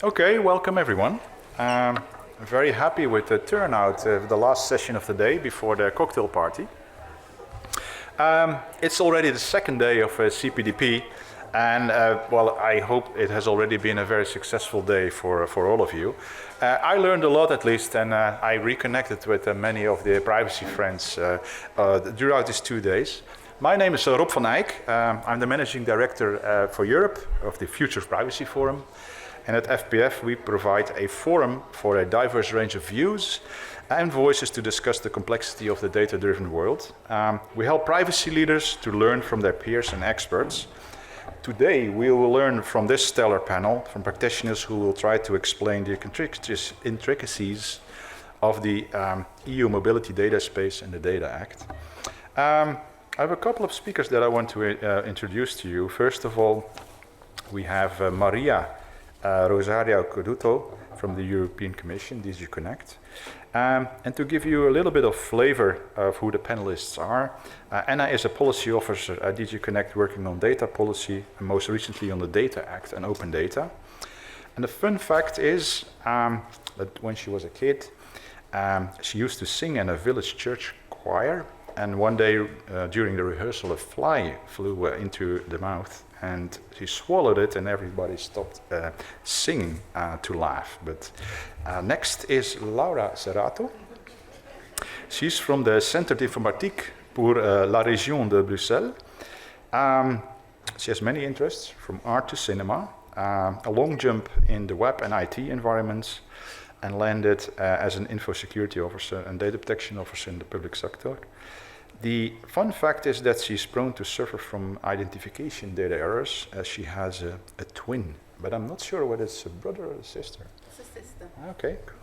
Okay, welcome everyone. I'm very happy with the turnout of the last session of the day before the cocktail party. It's already the second day of CPDP, and well, I hope it has already been a very successful day for all of you. I learned a lot, at least, and I reconnected with many of the privacy friends throughout these 2 days. My name is Rob van Eyck. I'm the Managing Director for Europe of the Future of Privacy Forum. And at FPF, we provide a forum for a diverse range of views and voices to discuss the complexity of the data-driven world. We help privacy leaders to learn from their peers and experts. Today, we will learn from this stellar panel from practitioners who will try to explain the intricacies of the EU Mobility Data Space and the Data Act. I have a couple of speakers that I want to introduce to you. First of all, we have Maria Rosario Coduto from the European Commission, DG Connect. And to give you a little bit of flavor of who the panelists are, Anna is a policy officer at DG Connect working on data policy, and most recently on the Data Act and open data. And the fun fact is that when she was a kid, she used to sing in a village church choir. And one day during the rehearsal, a fly flew into the mouth and she swallowed it, and everybody stopped singing to laugh. But next is Laura Serrato. She's from the Centre d'Informatique pour la Région de Bruxelles. She has many interests, from art to cinema, a long jump in the web and IT environments, and landed as an info security officer and data protection officer in the public sector. The fun fact is that she's prone to suffer from identification data errors, as she has a twin, but I'm not sure whether it's a brother or a sister. It's a sister. Okay, cool.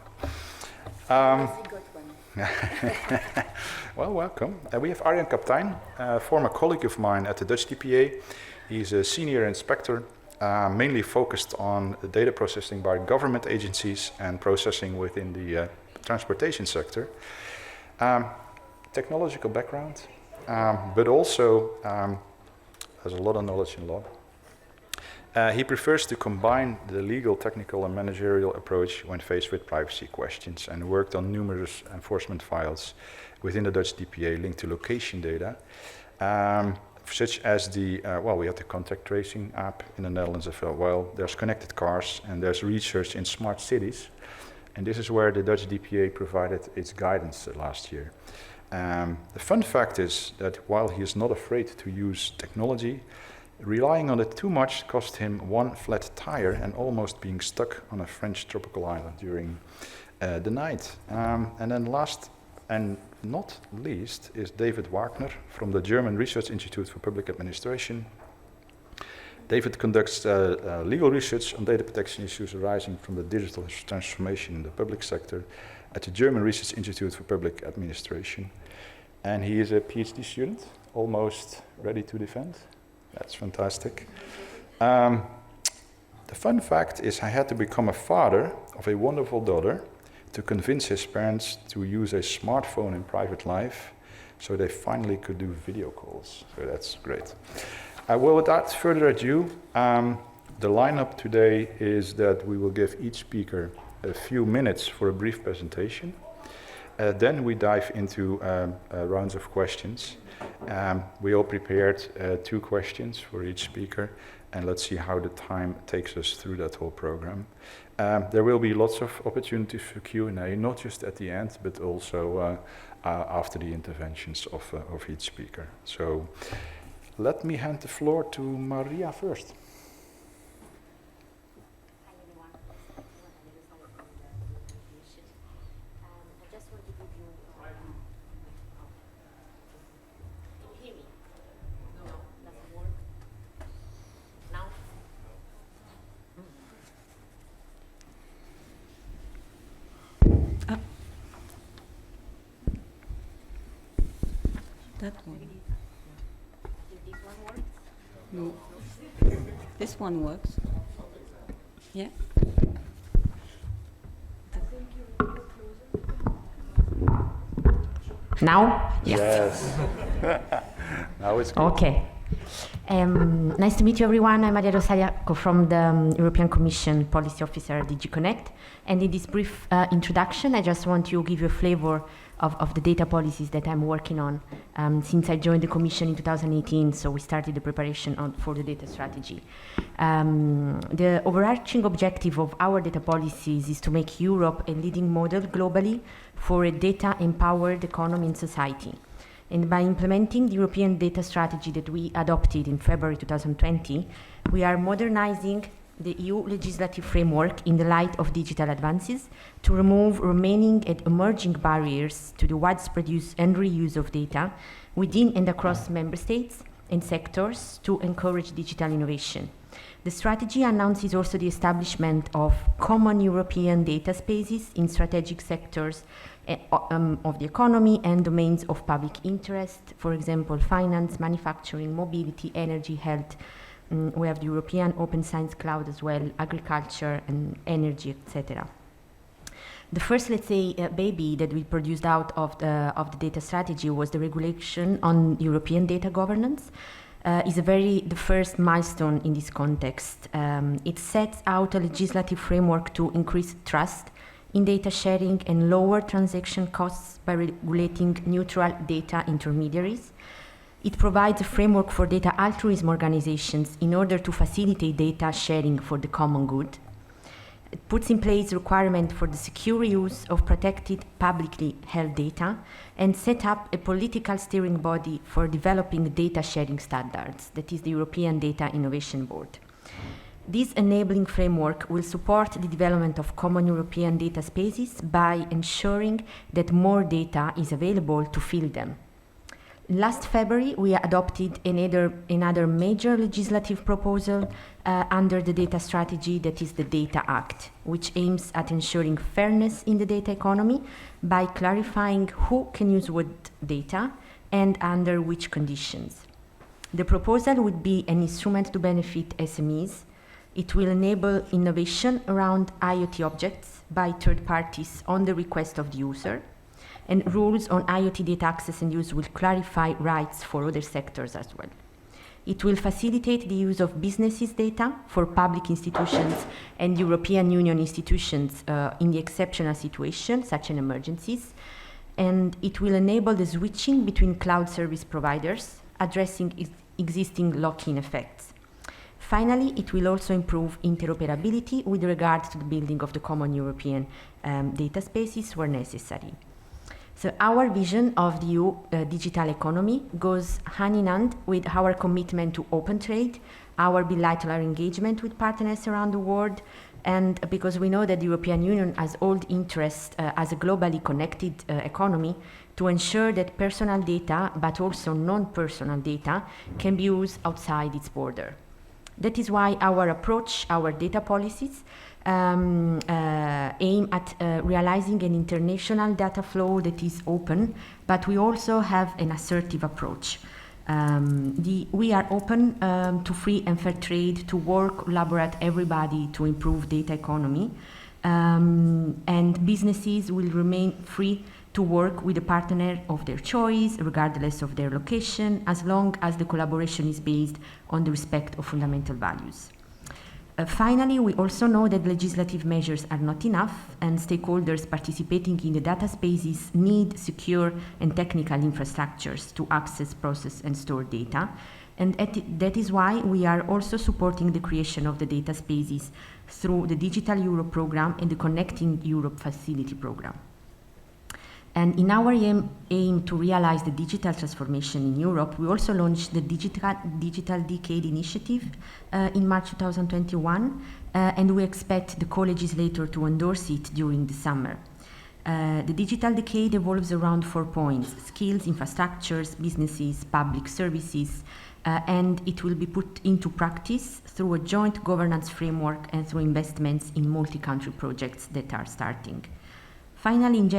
He got one. Well, welcome. We have Arjan Kaptein, a former colleague of mine at the Dutch DPA. He's a senior inspector, mainly focused on data processing by government agencies and processing within the transportation sector. Technological background, but also has a lot of knowledge in law. He prefers to combine the legal, technical, and managerial approach when faced with privacy questions, and worked on numerous enforcement files within the Dutch DPA linked to location data, such as the, well, we have the contact tracing app in the Netherlands as well. There's connected cars, and there's research in smart cities. And this is where the Dutch DPA provided its guidance last year. The fun fact is that while he is not afraid to use technology, relying on it too much cost him one flat tire and almost being stuck on a French tropical island during the night. And then last and not least is David Wagner from the German Research Institute for Public Administration. David conducts legal research on data protection issues arising from the digital transformation in the public sector at the German Research Institute for Public Administration. And he is a PhD student, almost ready to defend. That's fantastic. The fun fact is I had to become a father of a wonderful daughter to convince his parents to use a smartphone in private life so they finally could do video calls. So that's great. Well, without further ado, the lineup today is that we will give each speaker a few minutes for a brief presentation. Then we dive into rounds of questions. We all prepared 2 questions for each speaker, and let's see how the time takes us through that whole program. There will be lots of opportunities for Q&A, not just at the end, but also after the interventions of each speaker. So let me hand the floor to Maria first. That one. No. This one works. Yeah. Now? Yes. Now it's good. Okay. Nice to meet you, everyone. I'm Maria Rosalia from the European Commission Policy Officer at DG Connect. And in this brief introduction, I just want to give you a flavor of the data policies that I'm working on since I joined the Commission in 2018. So we started the preparation for the data strategy. The overarching objective of our data policies is to make Europe a leading model globally for a data-empowered economy and society. And by implementing the European data strategy that we adopted in February 2020, we are modernizing the EU legislative framework in the light of digital advances to remove remaining and emerging barriers to the widespread use and reuse of data within and across member states and sectors to encourage digital innovation. The strategy announces also the establishment of common European data spaces in strategic sectors of the economy and domains of public interest, for example, finance, manufacturing, mobility, energy, health. We have the European Open Science Cloud as well, agriculture and energy, etc. The first, let's say, baby that we produced out of the data strategy was the regulation on European data governance. Is the first milestone in this context. It sets out a legislative framework to increase trust in data sharing and lower transaction costs by regulating neutral data intermediaries. It provides a framework for data altruism organizations in order to facilitate data sharing for the common good. It puts in place requirement for the secure use of protected publicly held data and set up a political steering body for developing data sharing standards, that is the European Data Innovation Board. This enabling framework will support the development of common European data spaces by ensuring that more data is available to fill them. Last February, we adopted another major legislative proposal under the data strategy, that is the Data Act, which aims at ensuring fairness in the data economy by clarifying who can use what data and under which conditions. The proposal would be an instrument to benefit SMEs. It will enable innovation around IoT objects by third parties on the request of the user. And rules on IoT data access and use will clarify rights for other sectors as well. It will facilitate the use of businesses' data for public institutions and European Union institutions in the exceptional situations, such as emergencies. And it will enable the switching between cloud service providers, addressing existing lock-in effects. Finally, it will also improve interoperability with regard to the building of the common European data spaces where necessary. So our vision of the EU digital economy goes hand in hand with our commitment to open trade, our bilateral engagement with partners around the world, and because we know that the European Union has all the interest as a globally connected economy to ensure that personal data, but also non-personal data, can be used outside its border. That is why our approach, our data policies, aim at realizing an international data flow that is open, but we also have an assertive approach. We are open to free and fair trade, to work, collaborate everybody to improve data economy, and businesses will remain free to work with a partner of their choice, regardless of their location, as long as the collaboration is based on the respect of fundamental values. Finally, we also know that legislative measures are not enough, and stakeholders participating in the data spaces need secure and technical infrastructures to access, process, and store data. And that is why we are also supporting the creation of the data spaces through the Digital Europe program and the Connecting Europe Facility program. And in our aim to realize the digital transformation in Europe, we also launched the Digital Decade Initiative in March 2021, and we expect the co-legislator to endorse it during the summer. The Digital Decade evolves around 4 points: skills, infrastructures, businesses, public services, and it will be put into practice through a joint governance framework and through investments in multi-country projects that are starting. Finally, in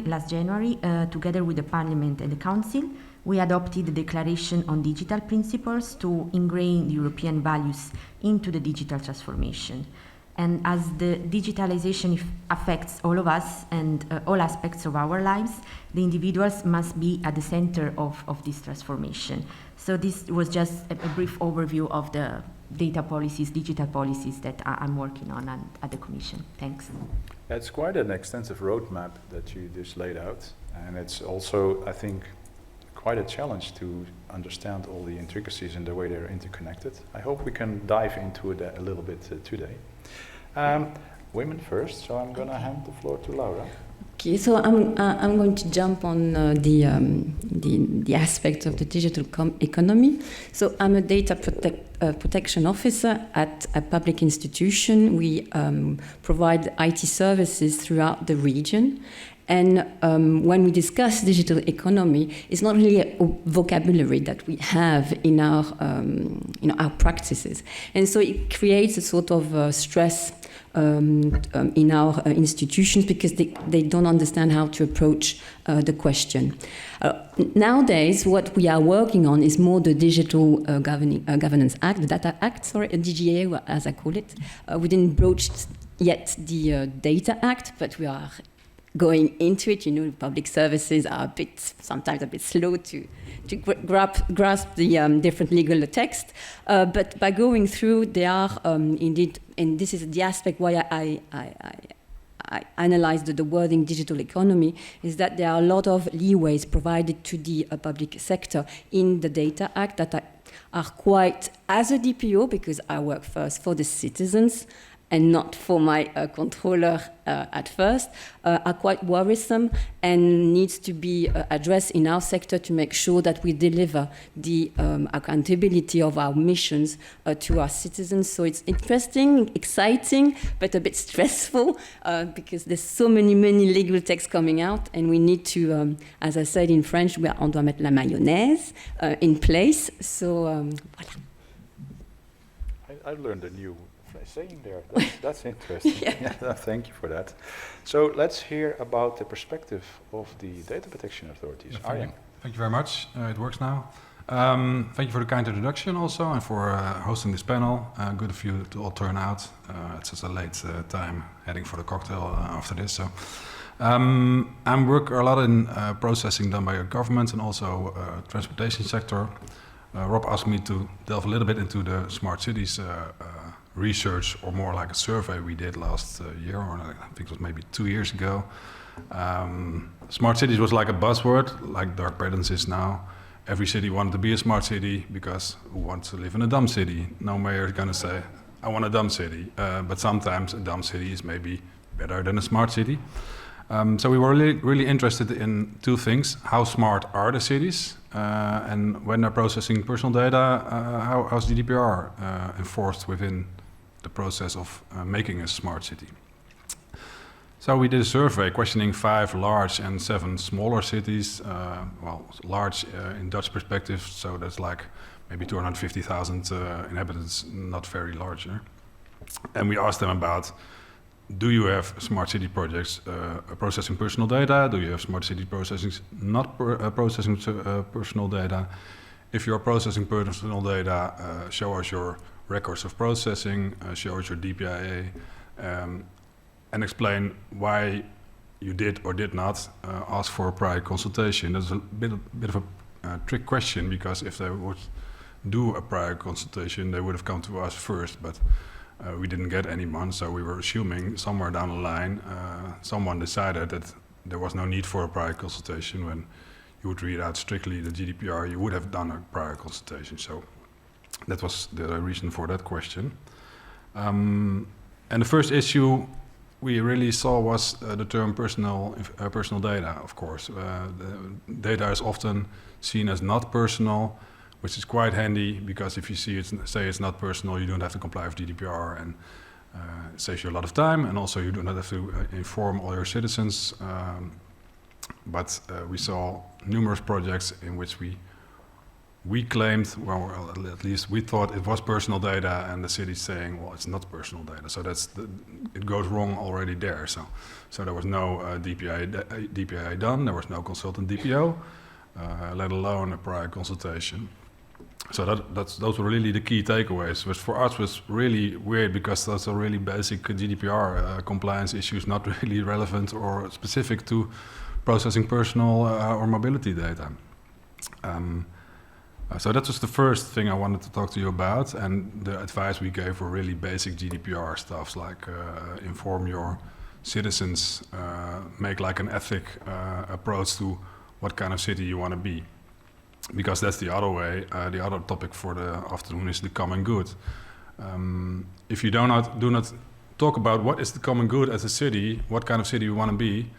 last January, together with the Parliament and the Council, we adopted the Declaration on Digital Principles to ingrain the European values into the digital transformation. And as the digitalization affects all of us and all aspects of our lives, the individuals must be at the center of this transformation. So this was just a brief overview of the data policies, digital policies that I'm working on at the Commission. Thanks. It's quite an extensive roadmap that you just laid out, and it's also, I think, quite a challenge to understand all the intricacies and the way they're interconnected. I hope we can dive into it a little bit today. Women first, so I'm going to hand the floor to Laura. Okay, so I'm going to jump on the aspect of the digital economy. So I'm a data protection officer at a public institution. We provide IT services throughout the region. And when we discuss digital economy, it's not really a vocabulary that we have in our practices. And so it creates a sort of stress in our institutions because they don't understand how to approach the question. Nowadays, what we are working on is more the Digital Governance Act, the Data Act, DGA as I call it. We didn't broach yet the Data Act, but we are going into it. Public services are sometimes a bit slow to grasp the different legal text. But by going through, they are indeed, and this is the aspect why I analyzed the wording digital economy, is that there are a lot of leeways provided to the public sector in the Data Act that are quite, as a DPO, because I work first for the citizens, and not for my controller at first, are quite worrisome and needs to be addressed in our sector to make sure that we deliver the accountability of our missions to our citizens. So it's interesting, exciting, but a bit stressful because there's so many legal texts coming out, and we need to, as I said in French, on doit mettre la mayonnaise in place. So voilà. I learned a new saying there. That's interesting. Yeah. Thank you for that. So let's hear about the perspective of the data protection authorities. Thank you very much. It works now. Thank you for the kind introduction also and for hosting this panel. Good of you to all turn out. It's just a late time heading for the cocktail after this. So I work a lot in processing done by government and also transportation sector. Rob asked me to delve a little bit into the smart cities research, or more like a survey we did last year, or I think it was maybe 2 years ago. Smart cities was like a buzzword, like dark patterns is now. Every city wanted to be a smart city because who wants to live in a dumb city? No mayor is going to say, I want a dumb city. But sometimes a dumb city is maybe better than a smart city. So we were really interested in two things. How smart are the cities? And when they're processing personal data, how's GDPR enforced within the process of making a smart city? So we did a survey questioning 5 large and 7 smaller cities. Large in Dutch perspective, so that's like maybe 250,000 inhabitants, not very larger. And we asked them about, do you have smart city projects processing personal data? Do you have smart city processing not processing personal data? If you're processing personal data, show us your records of processing, show us your DPIA, and explain why you did or did not ask for a prior consultation. That's a bit of a trick question, because if they would do a prior consultation, they would have come to us first, but we didn't get anyone, so we were assuming somewhere down the line someone decided that there was no need for a prior consultation. When you would read out strictly the GDPR, you would have done a prior consultation. So that was the reason for that question. And the first issue we really saw was the term personal data, of course. The data is often seen as not personal, which is quite handy, because if you say it's not personal, you don't have to comply with GDPR, and it saves you a lot of time, and also you do not have to inform all your citizens. But we saw numerous projects in which we claimed, well, at least we thought it was personal data, and the city's saying, well, it's not personal data. So it goes wrong already there. So there was no DPI done, there was no consultant DPO, let alone a prior consultation. So those were really the key takeaways, which for us was really weird because those are really basic GDPR compliance issues, not really relevant or specific to processing personal or mobility data. So that was the first thing I wanted to talk to you about, and the advice we gave were really basic GDPR stuff, like inform your citizens, make like an ethic approach to what kind of city you want to be. Because that's the other way, the other topic for the afternoon is the common good. If you do not talk about what is the common good as a city, what kind of city you want to be,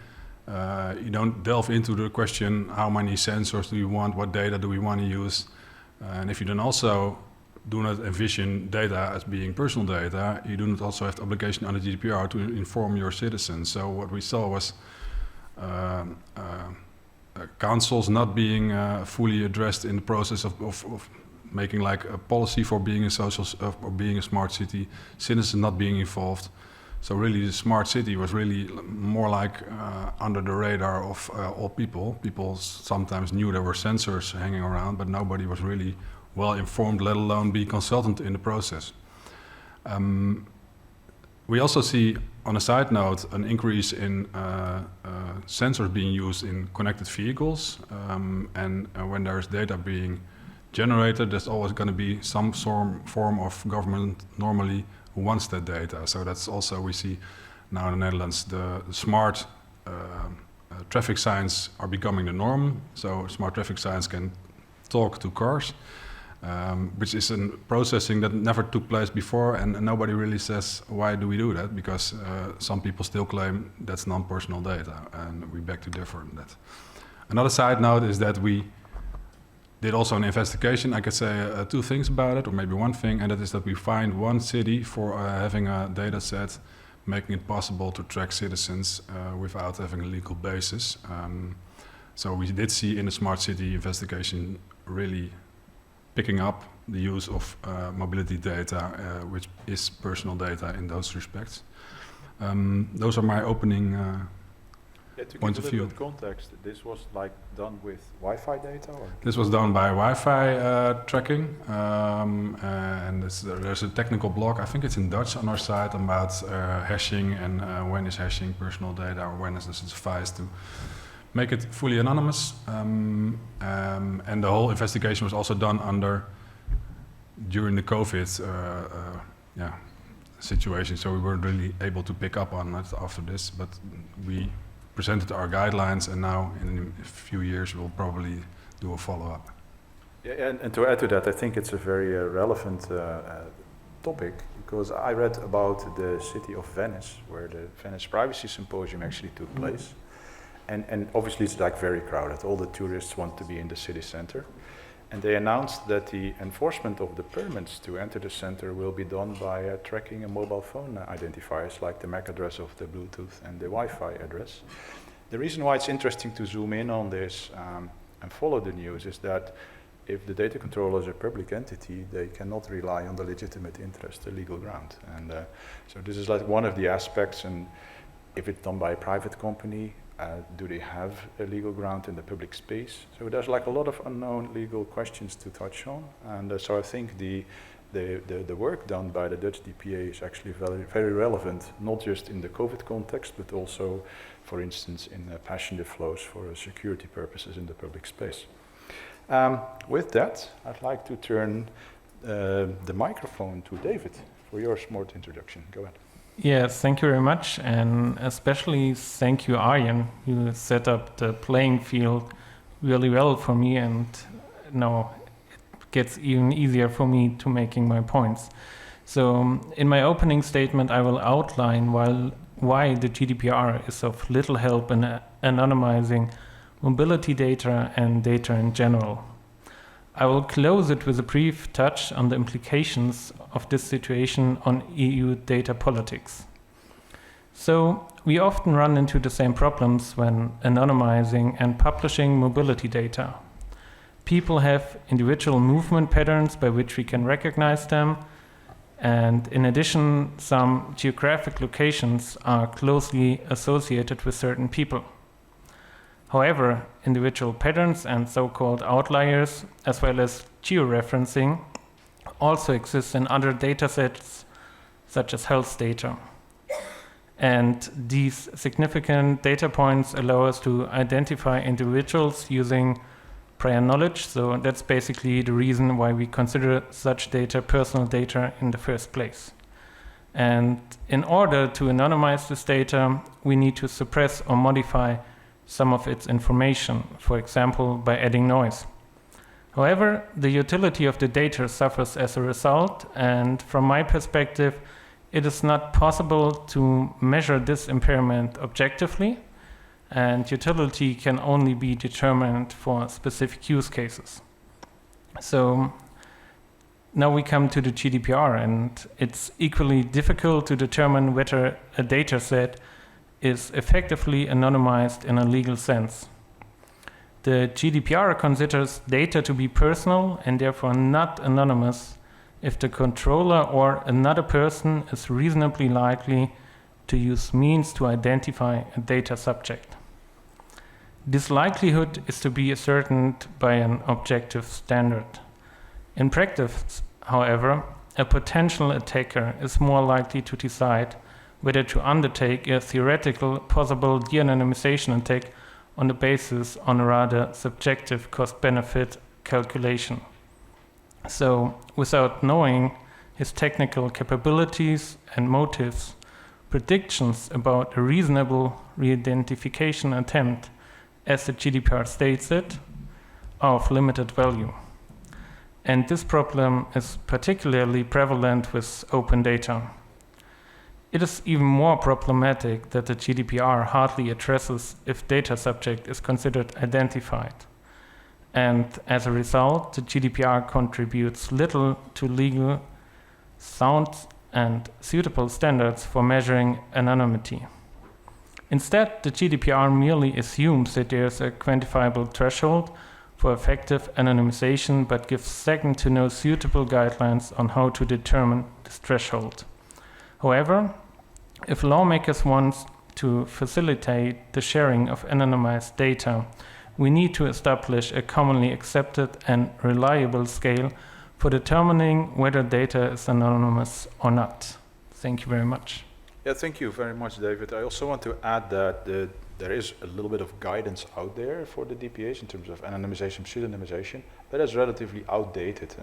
you don't delve into the question, how many sensors do you want, what data do we want to use, and if you then also do not envision data as being personal data, you do not also have the obligation under GDPR to inform your citizens. So what we saw was councils not being fully addressed in the process of making like a policy for being a social or being a smart city, citizens not being involved. So really the smart city was really more like under the radar of all people. People sometimes knew there were sensors hanging around, but nobody was really well informed, let alone be consultant in the process. We also see, on a side note, an increase in sensors being used in connected vehicles, and when there's data being generated, there's always going to be some form of government normally who wants that data. So that's also, we see now in the Netherlands, the smart traffic signs are becoming the norm. So smart traffic signs can talk to cars, which is a processing that never took place before, and nobody really says, why do we do that? Because some people still claim that's non-personal data, and we beg to differ on that. Another side note is that we did also an investigation. I could say two things about it, or maybe one thing, and that is that we find one city for having a data set making it possible to track citizens without having a legal basis. So we did see in the smart city investigation really picking up the use of mobility data, which is personal data in those respects. Those are my opening points of view. To give a little bit context, this was like done with Wi-Fi data? Or? This was done by Wi-Fi tracking, and there's a technical blog, I think it's in Dutch on our site, about hashing and when is hashing personal data, or when does it suffice to make it fully anonymous. And the whole investigation was also done during the COVID situation, so we weren't really able to pick up on it after this, but we presented our guidelines, and now in a few years we'll probably do a follow-up. Yeah, and to add to that, I think it's a very relevant topic, because I read about the city of Venice, where the Venice Privacy Symposium actually took place. And obviously it's like very crowded. All the tourists want to be in the city center. And they announced that the enforcement of the permits to enter the center will be done by tracking a mobile phone identifiers like the MAC address of the Bluetooth and the Wi-Fi address. The reason why it's interesting to zoom in on this and follow the news is that if the data controller is a public entity, they cannot rely on the legitimate interest, the legal ground. And so this is like one of the aspects, and if it's done by a private company, do they have a legal ground in the public space? So there's like a lot of unknown legal questions to touch on, and so I think the work done by the Dutch DPA is actually very, very relevant, not just in the COVID context, but also, for instance, in passenger flows for security purposes in the public space. With that, I'd like to turn the microphone to David for your smart introduction. Go ahead. Yes, thank you very much, and especially thank you, Arjen. You set up the playing field really well for me, and now it gets even easier for me to making my points. So in my opening statement, I will outline why the GDPR is of little help in anonymizing mobility data and data in general. I will close it with a brief touch on the implications of this situation on EU data politics. So, we often run into the same problems when anonymizing and publishing mobility data. People have individual movement patterns by which we can recognize them, and in addition, some geographic locations are closely associated with certain people. However, individual patterns and so-called outliers, as well as georeferencing, also exist in other datasets, such as health data. And these significant data points allow us to identify individuals using prior knowledge. So that's basically the reason why we consider such data personal data in the first place. And in order to anonymize this data, we need to suppress or modify some of its information, for example, by adding noise. However, the utility of the data suffers as a result, and from my perspective, it is not possible to measure this impairment objectively, and utility can only be determined for specific use cases. So now we come to the GDPR, and it's equally difficult to determine whether a data set is effectively anonymized in a legal sense. The GDPR considers data to be personal and therefore not anonymous if the controller or another person is reasonably likely to use means to identify a data subject. This likelihood is to be ascertained by an objective standard. In practice, however, a potential attacker is more likely to decide whether to undertake a theoretical possible de-anonymization attack on the basis on a rather subjective cost-benefit calculation. So, without knowing his technical capabilities and motives, predictions about a reasonable re-identification attempt, as the GDPR states it, are of limited value. And this problem is particularly prevalent with open data. It is even more problematic that the GDPR hardly addresses if data subject is considered identified. And as a result, the GDPR contributes little to legal, sound, and suitable standards for measuring anonymity. Instead, the GDPR merely assumes that there is a quantifiable threshold for effective anonymization, but gives second to no suitable guidelines on how to determine this threshold. However, if lawmakers want to facilitate the sharing of anonymized data, we need to establish a commonly accepted and reliable scale for determining whether data is anonymous or not. Thank you very much. Yeah, thank you very much, David. I also want to add that there is a little bit of guidance out there for the DPAs in terms of anonymization, pseudonymization, but it's relatively outdated.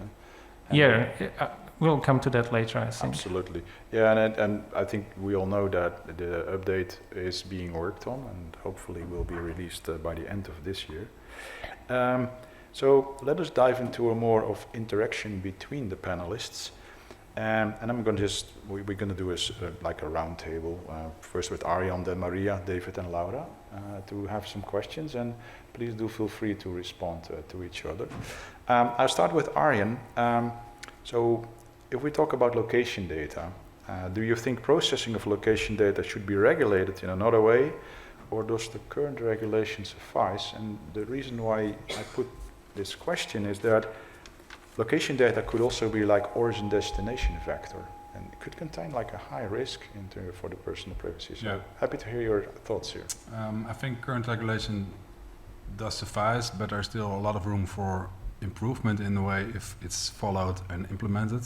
We'll come to that later, I think. Absolutely. Yeah, and I think we all know that the update is being worked on and hopefully will be released by the end of this year. So let us dive into a more of interaction between the panelists. And I'm going to we're going to do like a round table, first with Arjan, then Maria, David and Laura, to have some questions, and please do feel free to respond to each other. I'll start with Arjan. So if we talk about location data, do you think processing of location data should be regulated in another way, or does the current regulation suffice? And the reason why I put this question is that location data could also be like origin destination vector, and it could contain like a high risk for the personal privacy. So happy to hear your thoughts here. I think current regulation does suffice, but there's still a lot of room for improvement in the way if it's followed and implemented.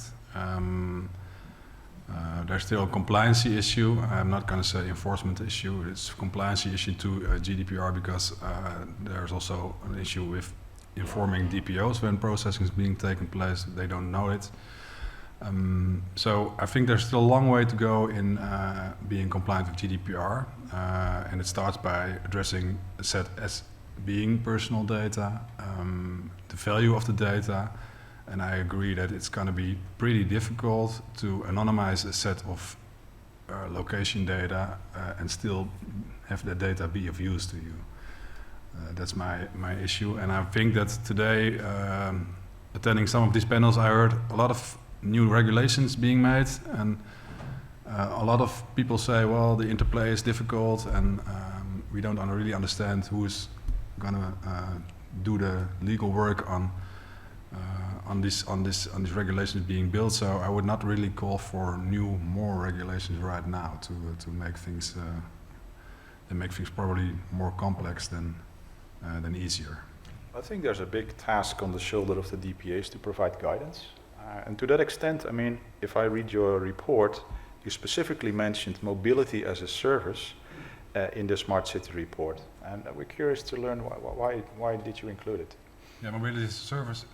There's still a compliancy issue. I'm not going to say enforcement issue. It's a compliancy issue to GDPR because there's also an issue with informing DPOs when processing is being taken place. They don't know it. So I think there's still a long way to go in being compliant with GDPR. And it starts by addressing a set as being personal data, the value of the data. And I agree that it's going to be pretty difficult to anonymize a set of location data and still have that data be of use to you. That's my issue, and I think that today, attending some of these panels, I heard a lot of new regulations being made, and a lot of people say, well, the interplay is difficult, and we don't really understand who is going to do the legal work on these regulations being built. So I would not really call for more regulations right now to make things. They make things probably more complex than then easier. I think there's a big task on the shoulder of the DPAs to provide guidance. And to that extent, I mean, if I read your report, you specifically mentioned mobility as a service in the Smart City report. And we're curious to learn why did you include it? Yeah, mobility as a service.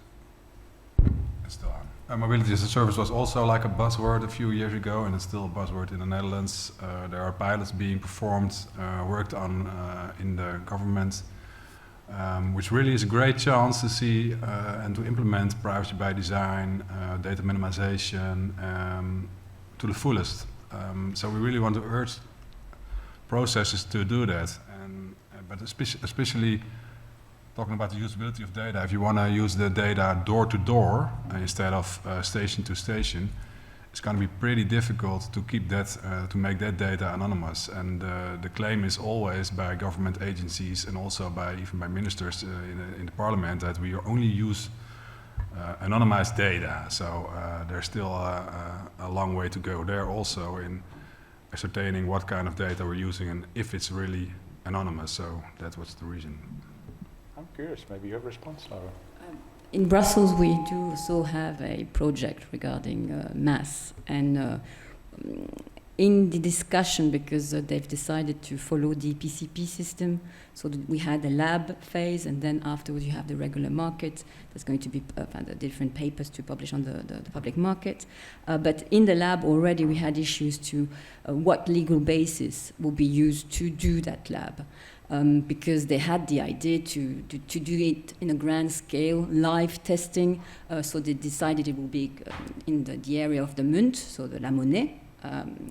It's still on. Mobility as a service was also like a buzzword a few years ago, and it's still a buzzword in the Netherlands. There are pilots being performed, worked on in the government, which really is a great chance to see and to implement privacy by design, data minimization to the fullest. So we really want to urge processes to do that, but especially talking about the usability of data. If you want to use the data door to door instead of station to station, it's going to be pretty difficult to keep that, to make that data anonymous. And the claim is always by government agencies and also even by ministers in the parliament that we only use anonymized data. So there's still a long way to go there also in ascertaining what kind of data we're using and if it's really anonymous. So that was the reason. I'm curious, maybe you have a response, Laura? In Brussels, we do also have a project regarding mass, and in the discussion, because they've decided to follow the PCP system, so we had a lab phase, and then afterwards you have the regular market. There's going to be the different papers to publish on the public market. But in the lab already we had issues to what legal basis will be used to do that lab. Because they had the idea to do it in a grand scale, live testing. So they decided it would be in the area of the Munt, so the La Monnaie,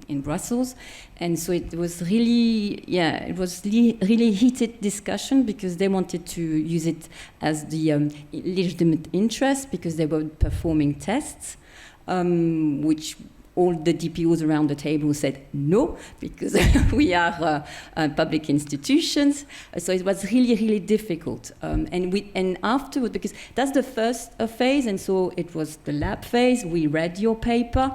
in Brussels. And so it was really, really heated discussion because they wanted to use it as the legitimate interest because they were performing tests, which all the DPOs around the table said no, because we are public institutions. So it was really, really difficult. And afterwards, because that's the first phase, and so it was the lab phase. We read your paper,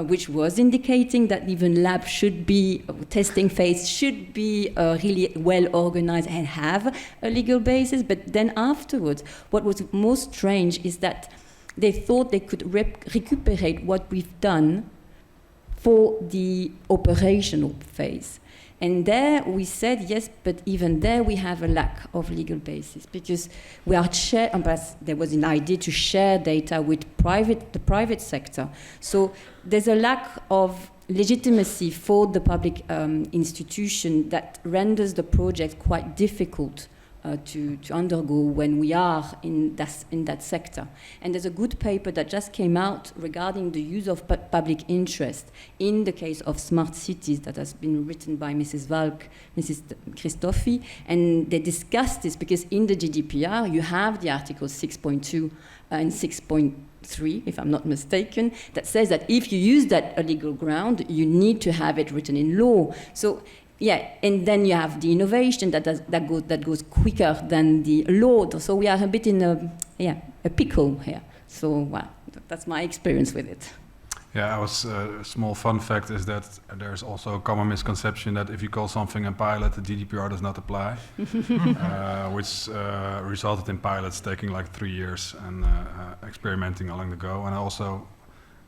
which was indicating that even lab should be, testing phase should be really well organized and have a legal basis. But then afterwards, what was most strange is that they thought they could recuperate what we've done for the operational phase. And there we said, yes, but even there we have a lack of legal basis because we are there was an idea to share data with the private sector. So there's a lack of legitimacy for the public institution that renders the project quite difficult to undergo when we are in that sector. And there's a good paper that just came out regarding the use of public interest in the case of smart cities that has been written by Mrs. Valk, Mrs. Christophi, and they discussed this because in the GDPR you have the articles 6.2 and 6.3, if I'm not mistaken, that says that if you use that legal ground, you need to have it written in law. So yeah, and then you have the innovation that goes quicker than the law. So we are a bit in a pickle here. So well, that's my experience with it. Yeah, a small fun fact is that there's also a common misconception that if you call something a pilot, the GDPR does not apply, which resulted in pilots taking like 3 years and experimenting along the go, and also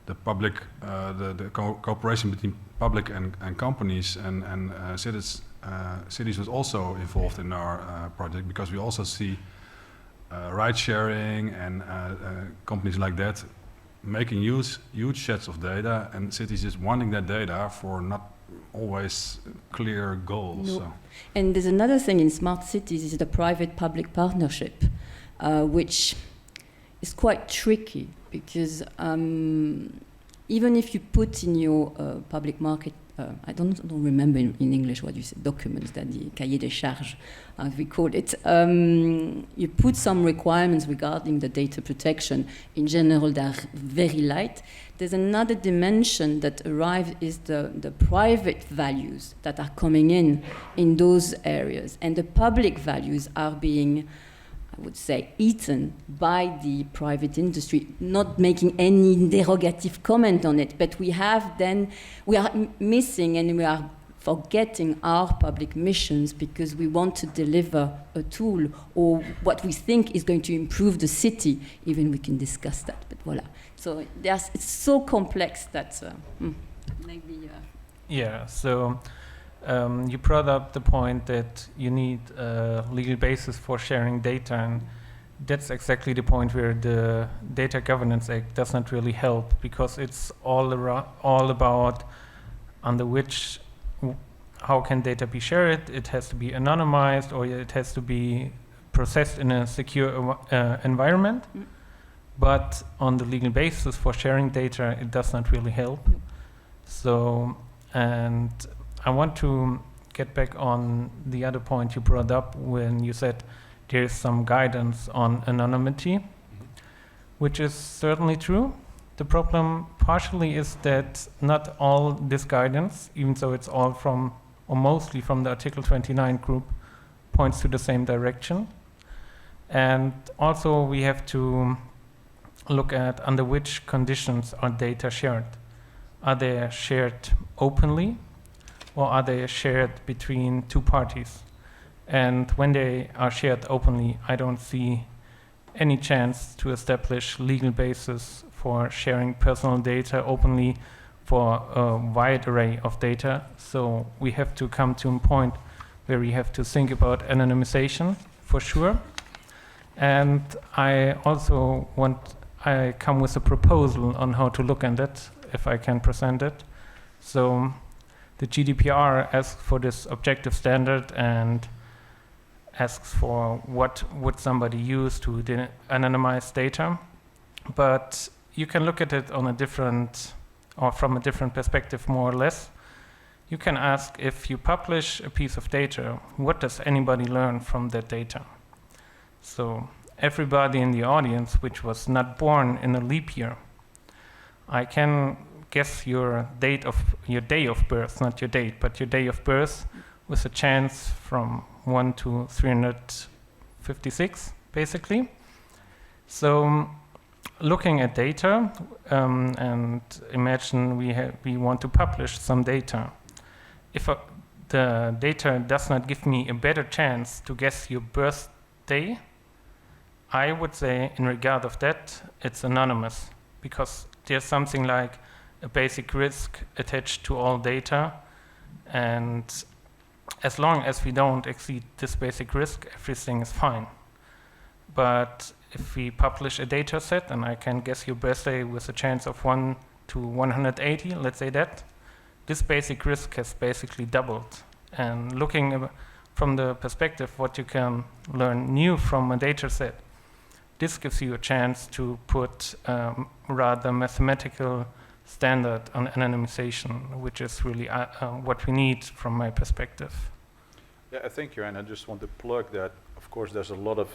the public, the cooperation between public and companies and cities was also involved in our project because we also see ride sharing and companies like that making huge sets of data and cities just wanting that data for not always clear goals. No. So. And there's another thing in smart cities is the private-public partnership, which is quite tricky because even if you put in your public market, I don't remember in English what you said, documents, that the cahier des charges, as we call it, you put some requirements regarding the data protection. In general, they are very light. There's another dimension that arrives is the private values that are coming in those areas. And the public values are being, I would say, eaten by the private industry, not making any derogative comment on it, but we are missing and we are forgetting our public missions because we want to deliver a tool or what we think is going to improve the city. Even we can discuss that, but voila. So it's so complex that maybe. Yeah, so you brought up the point that you need a legal basis for sharing data, and that's exactly the point where the Data Governance Act does not really help, because it's all about under which, how can data be shared. It has to be anonymized, or it has to be processed in a secure environment. But on the legal basis for sharing data, it does not really help. So, and I want to get back on the other point you brought up when you said there is some guidance on anonymity, which is certainly true. The problem partially is that not all this guidance, even though it's all from, or mostly from the Article 29 group, points to the same direction. And also we have to look at under which conditions are data shared. Are they shared openly, or are they shared between two parties? And when they are shared openly, I don't see any chance to establish legal basis for sharing personal data openly for a wide array of data. So we have to come to a point where we have to think about anonymization for sure. And I also I come with a proposal on how to look at it, if I can present it. So the GDPR asks for this objective standard and asks for what would somebody use to anonymize data. But you can look at it on a different, or from a different perspective, more or less. You can ask, if you publish a piece of data, what does anybody learn from that data? So everybody in the audience which was not born in a leap year, I can guess your day of birth, not your date, but your day of birth, with a chance from 1 to 356, basically. So looking at data, and imagine we want to publish some data. If the data does not give me a better chance to guess your birthday, I would say in regard of that, it's anonymous, because there's something like a basic risk attached to all data, and as long as we don't exceed this basic risk, everything is fine. But if we publish a data set and I can guess your birthday with a chance of 1 to 180, let's say that, this basic risk has basically doubled. And looking from the perspective what you can learn new from a data set, this gives you a chance to put rather mathematical standard on anonymization, which is really what we need from my perspective. Yeah, thank you, and I just want to plug that, of course, there's a lot of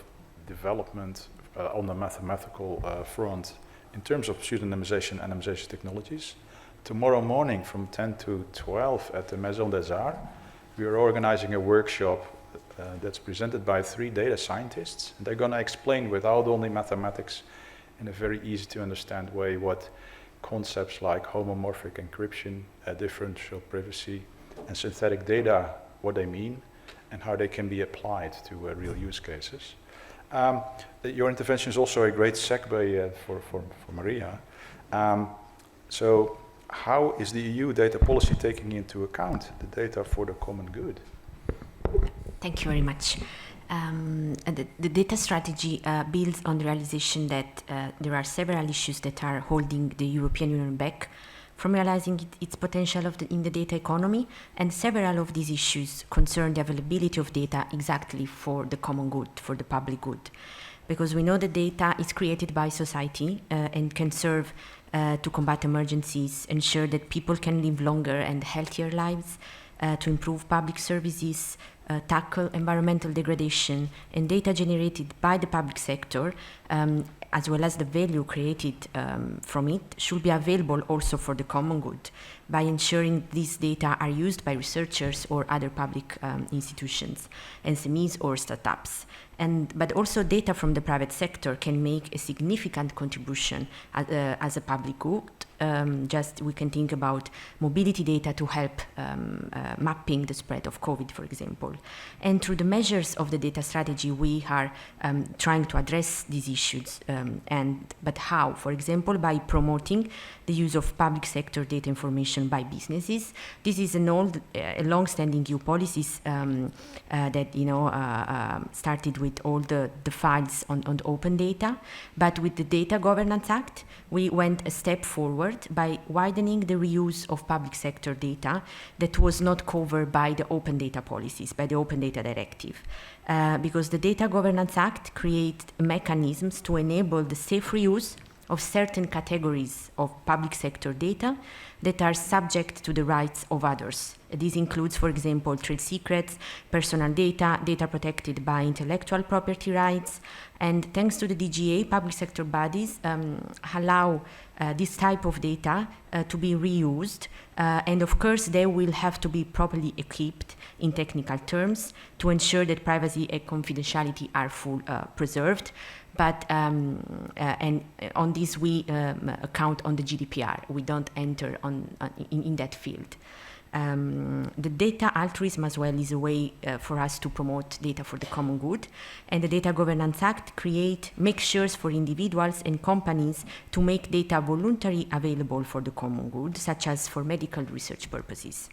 development on the mathematical front in terms of pseudonymization and anonymization technologies. Tomorrow morning from 10 to 12 at the Maison des Arts, we are organizing a workshop that's presented by 3 data scientists. And they're going to explain without only mathematics in a very easy to understand way what concepts like homomorphic encryption, differential privacy, and synthetic data, what they mean, and how they can be applied to real use cases. Your intervention is also a great segue for Maria. So how is the EU data policy taking into account the data for the common good? Thank you very much. The data strategy builds on the realization that there are several issues that are holding the European Union back from realizing its potential in the data economy, and several of these issues concern the availability of data exactly for the common good, for the public good. Because we know that data is created by society and can serve to combat emergencies, ensure that people can live longer and healthier lives, to improve public services, tackle environmental degradation, and data generated by the public sector, as well as the value created from it, should be available also for the common good. by ensuring these data are used by researchers or other public institutions, SMEs or startups. But also data from the private sector can make a significant contribution as a public good. Just we can think about mobility data to help mapping the spread of COVID, for example. And through the measures of the data strategy, we are trying to address these issues. But how? For example, by promoting the use of public sector data information by businesses. This is a long-standing EU policies that started with all the files on the open data. But with the Data Governance Act, we went a step forward by widening the reuse of public sector data that was not covered by the open data policies, by the Open Data Directive. Because the Data Governance Act creates mechanisms to enable the safe reuse of certain categories of public sector data that are subject to the rights of others. This includes, for example, trade secrets, personal data, data protected by intellectual property rights, and thanks to the DGA, public sector bodies allow this type of data to be reused, and of course they will have to be properly equipped in technical terms to ensure that privacy and confidentiality are full preserved. But and on this we count on the GDPR. We don't enter in that field. The data altruism as well is a way for us to promote data for the common good, and the Data Governance Act makes sure for individuals and companies to make data voluntarily available for the common good, such as for medical research purposes.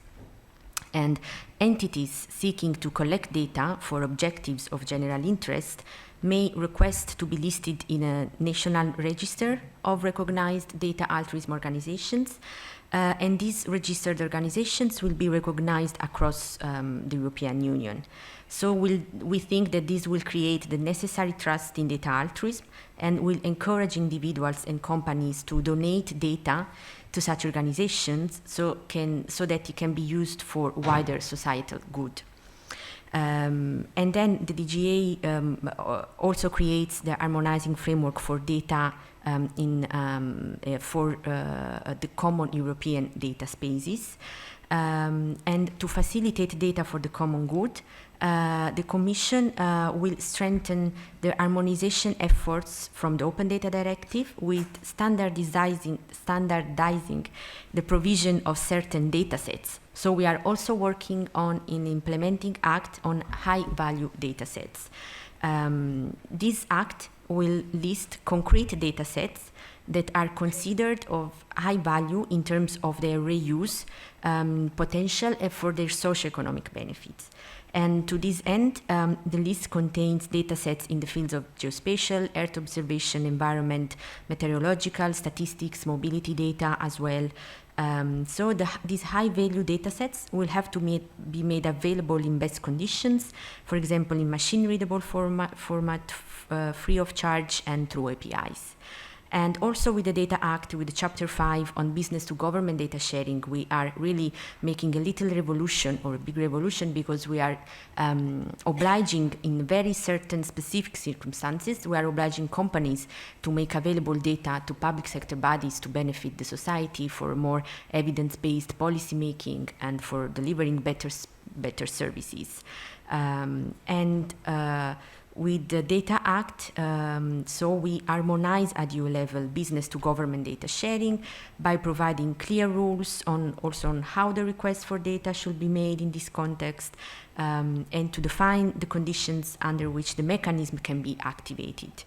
And entities seeking to collect data for objectives of general interest may request to be listed in a national register of recognized data altruism organizations, and these registered organizations will be recognized across the European Union. So we think that this will create the necessary trust in data altruism and will encourage individuals and companies to donate data to such organizations so that it can be used for wider societal good. And then the DGA also creates the harmonizing framework for data for the common European data spaces. And to facilitate data for the common good, the Commission will strengthen the harmonization efforts from the Open Data Directive with standardizing the provision of certain data sets. So we are also working on an implementing act on high-value data sets. This act will list concrete data sets that are considered of high value in terms of their reuse potential and for their socioeconomic benefits. And to this end, the list contains data sets in the fields of geospatial, earth observation, environment, meteorological, statistics, mobility data as well. So these high-value data sets will have to be made available in best conditions, for example, in machine-readable format free of charge and through APIs. And also with the Data Act, with the Chapter 5 on business-to-government data sharing, we are really making a little revolution, or a big revolution, because we are obliging, in very certain specific circumstances, we are obliging companies to make available data to public sector bodies to benefit the society for more evidence-based policy making and for delivering better services. With the Data Act, so we harmonize at EU level business-to-government data sharing by providing clear rules also on how the request for data should be made in this context, and to define the conditions under which the mechanism can be activated.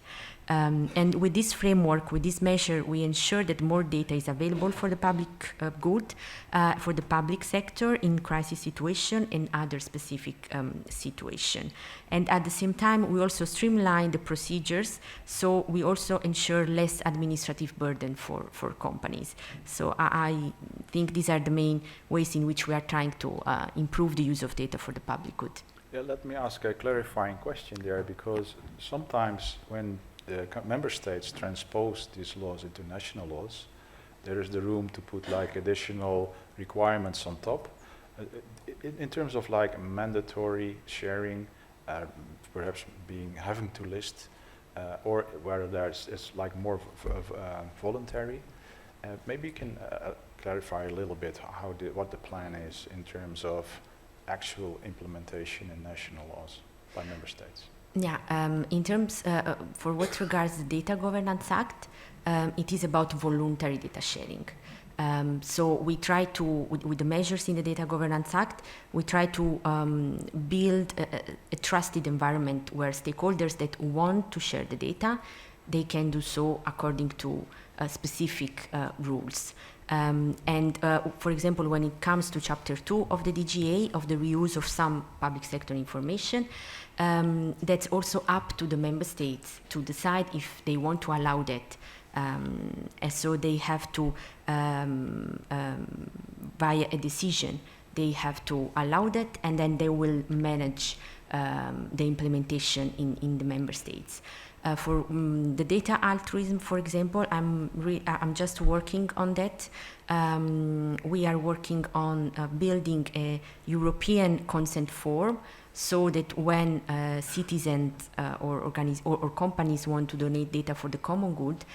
And with this framework, with this measure, we ensure that more data is available for the public good, for the public sector in crisis situation and other specific situation. And at the same time, we also streamline the procedures, so we also ensure less administrative burden for companies. So I think these are the main ways in which we are trying to improve the use of data for the public good. Yeah, let me ask a clarifying question there, because sometimes when the member states transpose these laws into national laws, there is the room to put like additional requirements on top. In terms of like mandatory sharing, perhaps having to list, or where it's like more voluntary. Maybe you can clarify a little bit what the plan is in terms of actual implementation in national laws by member states. Yeah, in terms, for what regards the Data Governance Act, it is about voluntary data sharing. So we try to, with the measures in the Data Governance Act, we try to build a trusted environment where stakeholders that want to share the data, they can do so according to specific rules. For example, when it comes to Chapter 2 of the DGA, of the reuse of some public sector information, that's also up to the member states to decide if they want to allow that. And so they have to, via a decision, they have to allow that, and then they will manage the implementation in the member states. For the data altruism, for example, I'm just working on that. We are working on building a European consent form, so that when citizens or companies want to donate data for the common good,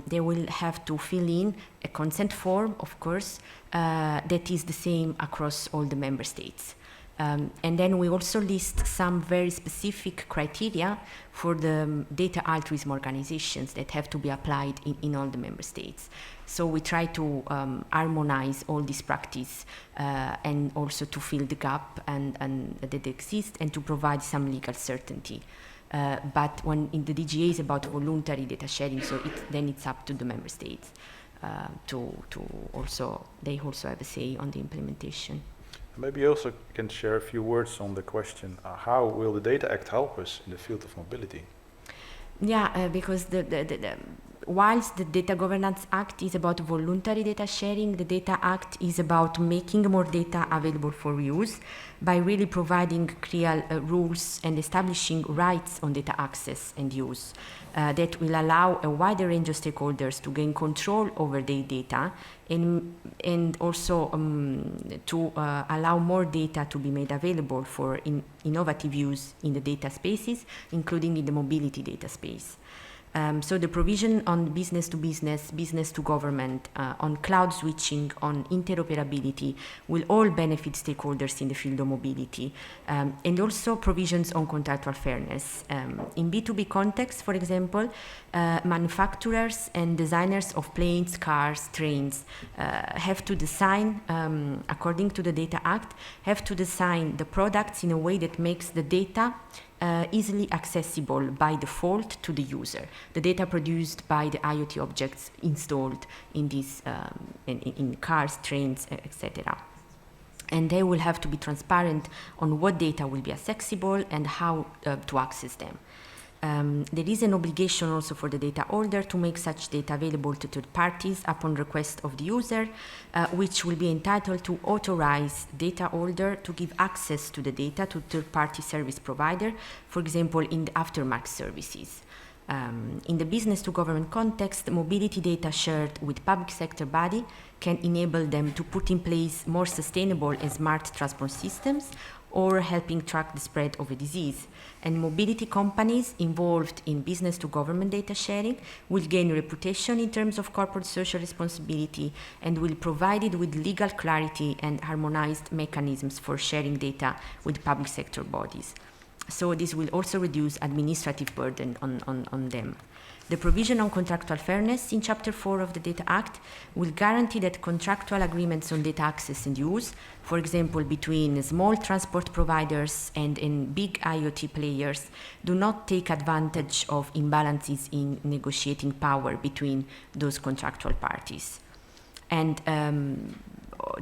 they will have to fill in a consent form, of course, that is the same across all the member states. And then we also list some very specific criteria for the data altruism organizations that have to be applied in all the member states. So we try to harmonize all this practice and also to fill the gap and that exists, and to provide some legal certainty. But when in the DGA is about voluntary data sharing, so then it's up to the member states to also, they also have a say on the implementation. Maybe you also can share a few words on the question, how will the Data Act help us in the field of mobility? Yeah, because whilst the Data Governance Act is about voluntary data sharing, the Data Act is about making more data available for use by really providing clear rules and establishing rights on data access and use that will allow a wider range of stakeholders to gain control over their data, and also to allow more data to be made available for innovative use in the data spaces, including in the mobility data space. So the provision on business to business, business to government, on cloud switching, on interoperability will all benefit stakeholders in the field of mobility, and also provisions on contractual fairness. In B2B context, for example, manufacturers and designers of planes, cars, trains have to design, according to the Data Act, have to design the products in a way that makes the data easily accessible by default to the user. The data produced by the IoT objects installed in these in cars, trains, etc. And they will have to be transparent on what data will be accessible and how to access them. There is an obligation also for the data holder to make such data available to third parties upon request of the user, which will be entitled to authorize data holder to give access to the data to third-party service provider, for example, in the aftermarket services. In the business-to-government context, mobility data shared with public sector body can enable them to put in place more sustainable and smart transport systems, or helping track the spread of a disease. And mobility companies involved in business-to-government data sharing will gain reputation in terms of corporate social responsibility, and will provide it with legal clarity and harmonized mechanisms for sharing data with public sector bodies. So this will also reduce administrative burden on them. The provision on contractual fairness in Chapter 4 of the Data Act will guarantee that contractual agreements on data access and use, for example, between small transport providers and big IoT players, do not take advantage of imbalances in negotiating power between those contractual parties. And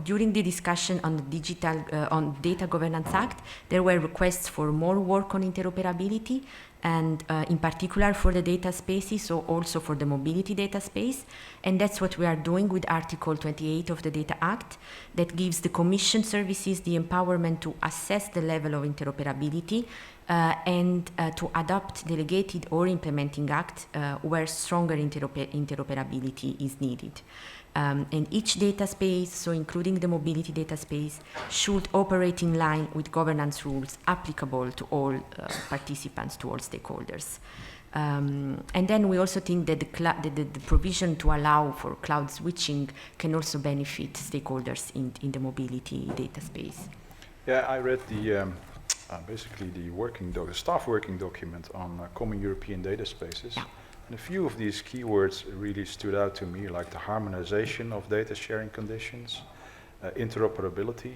during the discussion on the on Data Governance Act, there were requests for more work on interoperability, and in particular for the data spaces, so also for the mobility data space. And that's what we are doing with Article 28 of the Data Act, that gives the Commission services the empowerment to assess the level of interoperability and to adopt delegated or implementing acts where stronger interoperability is needed. And each data space, so including the mobility data space, should operate in line with governance rules applicable to all participants, to all stakeholders. And then we also think that the provision to allow for cloud switching can also benefit stakeholders in the mobility data space. Yeah, I read the basically the staff working document on common European data spaces. Yeah. And a few of these keywords really stood out to me, like the harmonization of data sharing conditions, interoperability,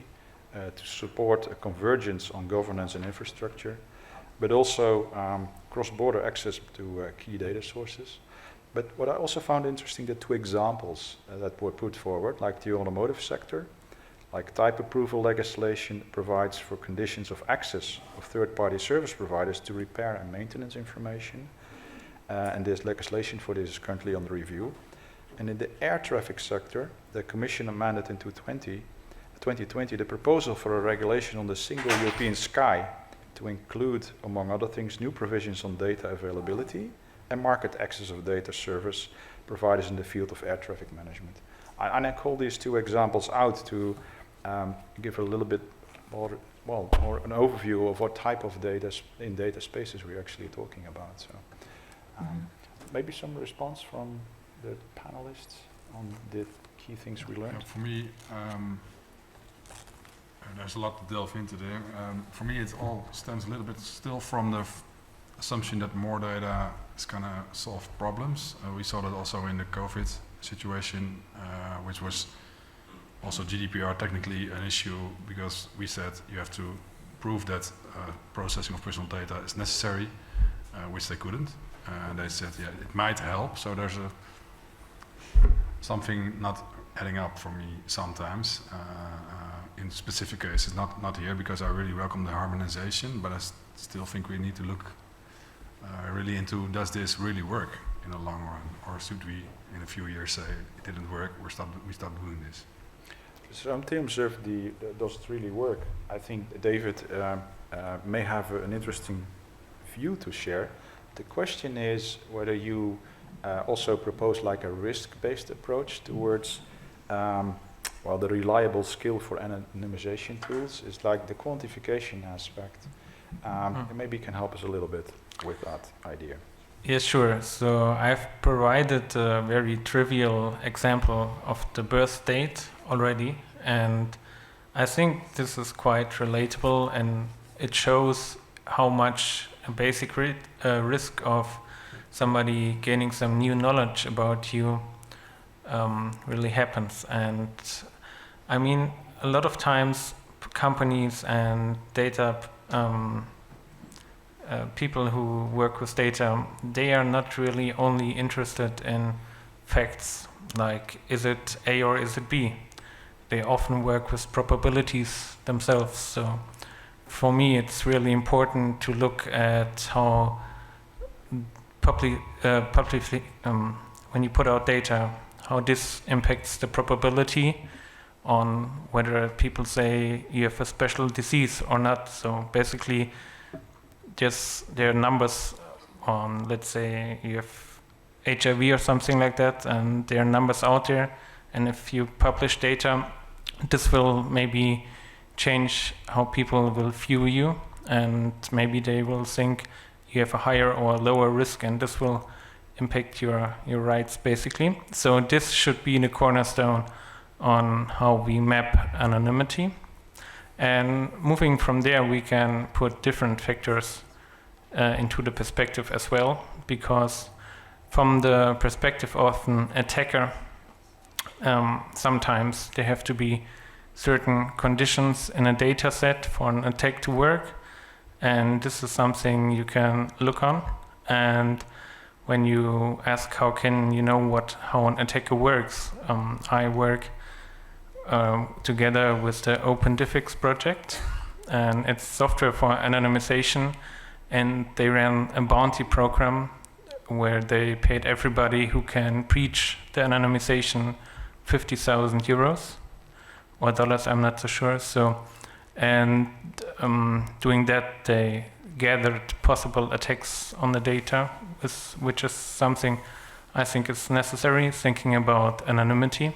to support a convergence on governance and infrastructure, but also cross-border access to key data sources. But what I also found interesting, the two examples that were put forward, like the automotive sector, like type approval legislation provides for conditions of access of third-party service providers to repair and maintenance information. And this legislation for this is currently under review. And in the air traffic sector, the Commission amended in 2020 the proposal for a regulation on the single European sky to include, among other things, new provisions on data availability and market access of data service providers in the field of air traffic management. And I call these two examples out to give a little bit more an overview of what type of data in data spaces we're actually talking about. So maybe some response from the panelists on the key things we learned. For me, there's a lot to delve into there. For me, it all stems a little bit still from the assumption that more data is going to solve problems. We saw that also in the COVID situation, which was also GDPR technically an issue because we said you have to prove that processing of personal data is necessary, which they couldn't. They said, yeah, it might help. So there's something not adding up for me sometimes. In specific cases, not here, because I really welcome the harmonization, but I still think we need to look really into, does this really work in the long run, or should we in a few years say it didn't work, we stop doing this? So in terms of does it really work, I think David may have an interesting view to share. The question is whether you also propose like a risk-based approach towards the reliable skill for anonymization tools is like the quantification aspect. Maybe you can help us a little bit with that idea. Yeah, sure. So I've provided a very trivial example of the birth date already, and I think this is quite relatable, and it shows how much a basic risk of somebody gaining some new knowledge about you really happens. And I mean, a lot of times companies and data people who work with data, they are not really only interested in facts like is it A or is it B. They often work with probabilities themselves. So for me, it's really important to look at how publicly when you put out data, how this impacts the probability on whether people say you have a special disease or not. So basically, just there are numbers on, let's say you have HIV or something like that, and there are numbers out there, and if you publish data, this will maybe change how people will view you, and maybe they will think you have a higher or lower risk, and this will impact your rights basically. So this should be the cornerstone on how we map anonymity. And moving from there, we can put different factors into the perspective as well, because from the perspective of an attacker, sometimes there have to be certain conditions in a data set for an attack to work, and this is something you can look on. And when you ask how can you know how an attacker works, I work together with the OpenDiffix project, and it's software for anonymization, and they ran a bounty program where they paid everybody who can breach the anonymization 50,000 euros or dollars, I'm not so sure. So, and doing that, they gathered possible attacks on the data, which is something I think is necessary, thinking about anonymity.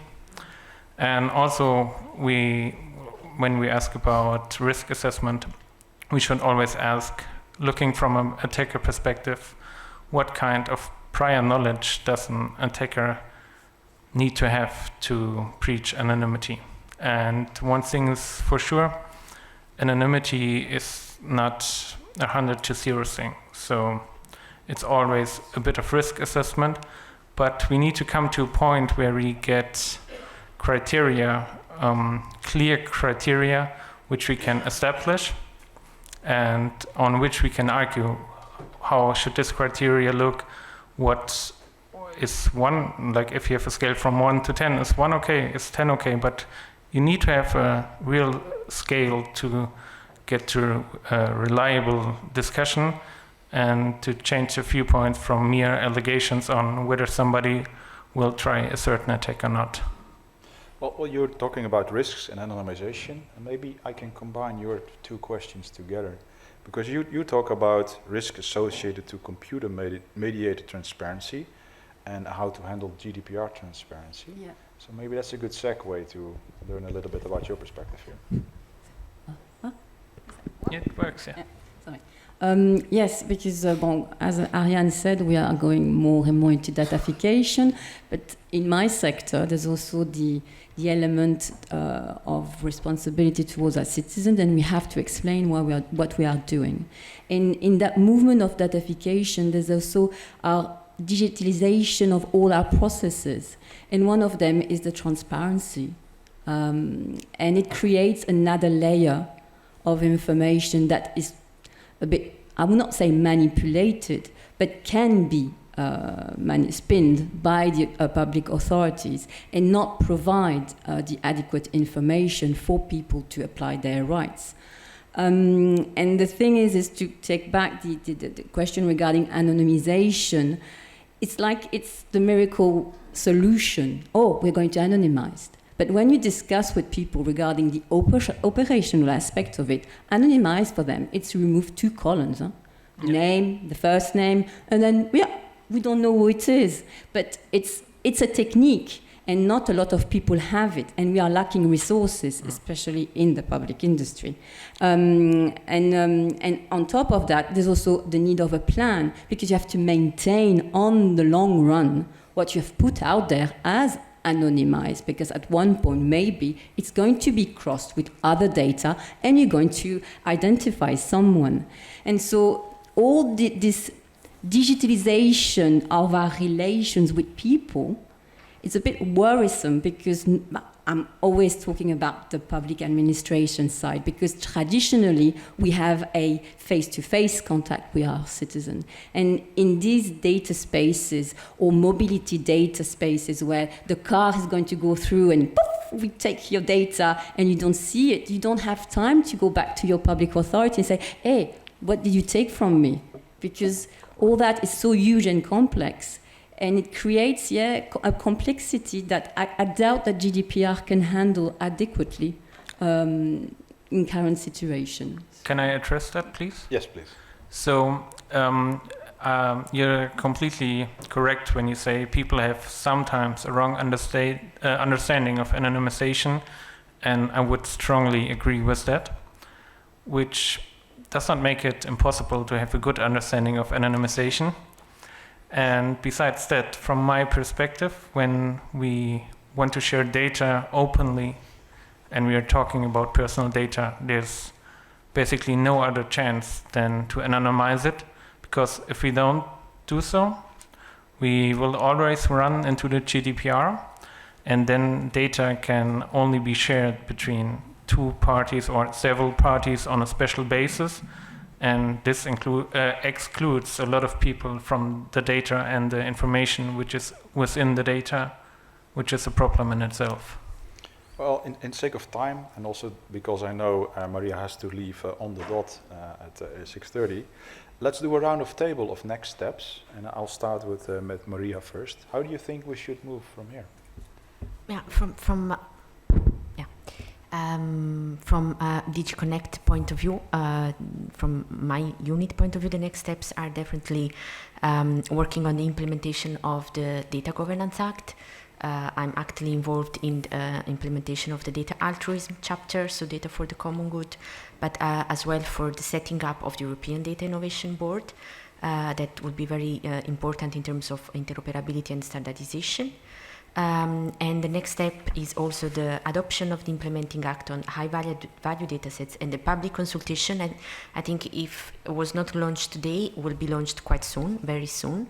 And also, when we ask about risk assessment, we should always ask, looking from an attacker perspective, what kind of prior knowledge does an attacker need to have to breach anonymity. And one thing is for sure, anonymity is not a 100 to 0 thing. So it's always a bit of risk assessment, but we need to come to a point where we get criteria, clear criteria, which we can establish and on which we can argue how should this criteria look, what is 1, like if you have a scale from 1 to 10, is 1 okay, is 10 okay, but you need to have a real scale to get to a reliable discussion and to change a viewpoint from mere allegations on whether somebody will try a certain attack or not. Well, you're talking about risks and anonymization, and maybe I can combine your two questions together. Because you talk about risk associated to computer-mediated transparency and how to handle GDPR transparency. Yeah. So maybe that's a good segue to learn a little bit about your perspective here. Yeah, it works, yeah. Sorry. Yes, because as Ariane said, we are going more and more into datafication, but in my sector, there's also the element of responsibility towards our citizens, and we have to explain what we are doing. And in that movement of datafication, there's also our digitalization of all our processes, and one of them is the transparency, and it creates another layer of information that is a bit, I would not say manipulated, but can be spinned by the public authorities and not provide the adequate information for people to apply their rights. And the thing is to take back the question regarding anonymization. It's like it's the miracle solution. Oh, we're going to anonymize. But when you discuss with people regarding the operational aspect of it, anonymize for them, it's remove 2 columns. Name, the first name, and then we don't know who it is. But it's a technique, and not a lot of people have it, and we are lacking resources, especially in the public industry. And on top of that, there's also the need of a plan, because you have to maintain on the long run what you have put out there as anonymized, because at one point maybe it's going to be crossed with other data and you're going to identify someone. And so all this digitalization of our relations with people, it's a bit worrisome, because I'm always talking about the public administration side, because traditionally we have a face-to-face contact with our citizen. And in these data spaces or mobility data spaces where the car is going to go through and poof, we take your data and you don't see it, you don't have time to go back to your public authority and say, hey, what did you take from me? Because all that is so huge and complex. And it creates, a complexity that I doubt that GDPR can handle adequately in current situations. Can I address that, please? Yes, please. So you're completely correct when you say people have sometimes a wrong understanding of anonymization, and I would strongly agree with that, which does not make it impossible to have a good understanding of anonymization. And besides that, from my perspective, when we want to share data openly and we are talking about personal data, there's basically no other chance than to anonymize it, because if we don't do so, we will always run into the GDPR, and then data can only be shared between 2 parties or several parties on a special basis. And this excludes a lot of people from the data and the information which is within the data, which is a problem in itself. Well, in sake of time, and also because I know Maria has to leave on the dot at 6:30, let's do a round of table of next steps, and I'll start with Maria first. How do you think we should move from here? Yeah, from DigiConnect point of view, from my unit point of view, the next steps are definitely working on the implementation of the Data Governance Act. I'm actively involved in the implementation of the Data Altruism chapter, so data for the common good, but as well for the setting up of the European Data Innovation Board. that would be very important in terms of interoperability and standardization. And the next step is also the adoption of the implementing act on high value datasets and the public consultation. And I think if it was not launched today, will be launched quite soon, very soon.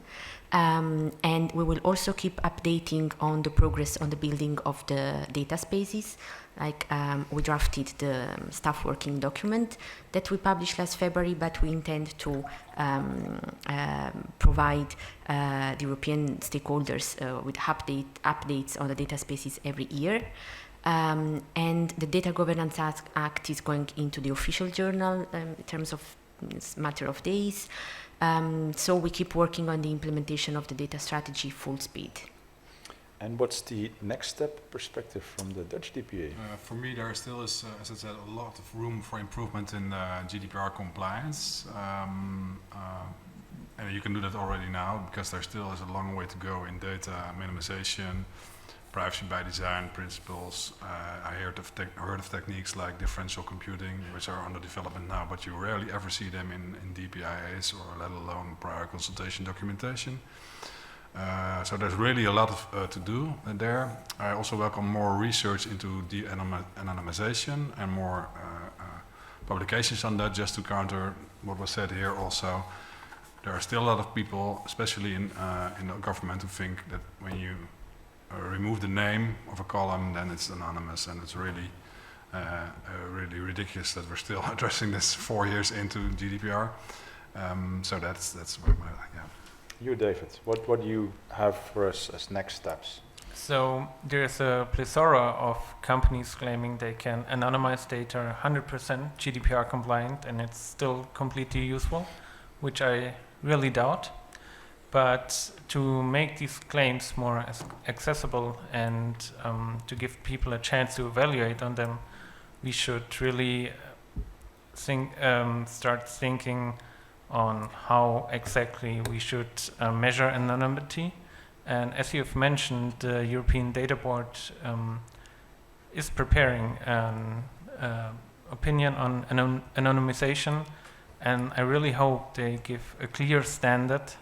And we will also keep updating on the progress on the building of the data spaces. Like we drafted the staff working document that we published last February, but we intend to provide the European stakeholders with updates on the data spaces every year. And the Data Governance Act is going into the official journal in terms of it's a matter of days. So we keep working on the implementation of the data strategy full speed. And what's the next step perspective from the Dutch DPA? For me, there still is, as I said, a lot of room for improvement in GDPR compliance. And you can do that already now, because there still is a long way to go in data minimization, privacy by design principles. I heard of techniques like differential computing, which are under development now, but you rarely ever see them in DPIAs or let alone prior consultation documentation. So there's really a lot to do there. I also welcome more research into de-anonymization and more publications on that, just to counter what was said here also. There are still a lot of people, especially in the government, who think that when you remove the name of a column, then it's anonymous, and it's really really ridiculous that we're still addressing this 4 years into GDPR. So that's where my, yeah. You, David, what do you have for us as next steps? So there's a plethora of companies claiming they can anonymize data 100% GDPR compliant, and it's still completely useful, which I really doubt. But to make these claims more accessible and to give people a chance to evaluate on them, we should really start thinking on how exactly we should measure anonymity. And as you've mentioned, the European Data Board is preparing an opinion on anonymization, and I really hope they give a clear standard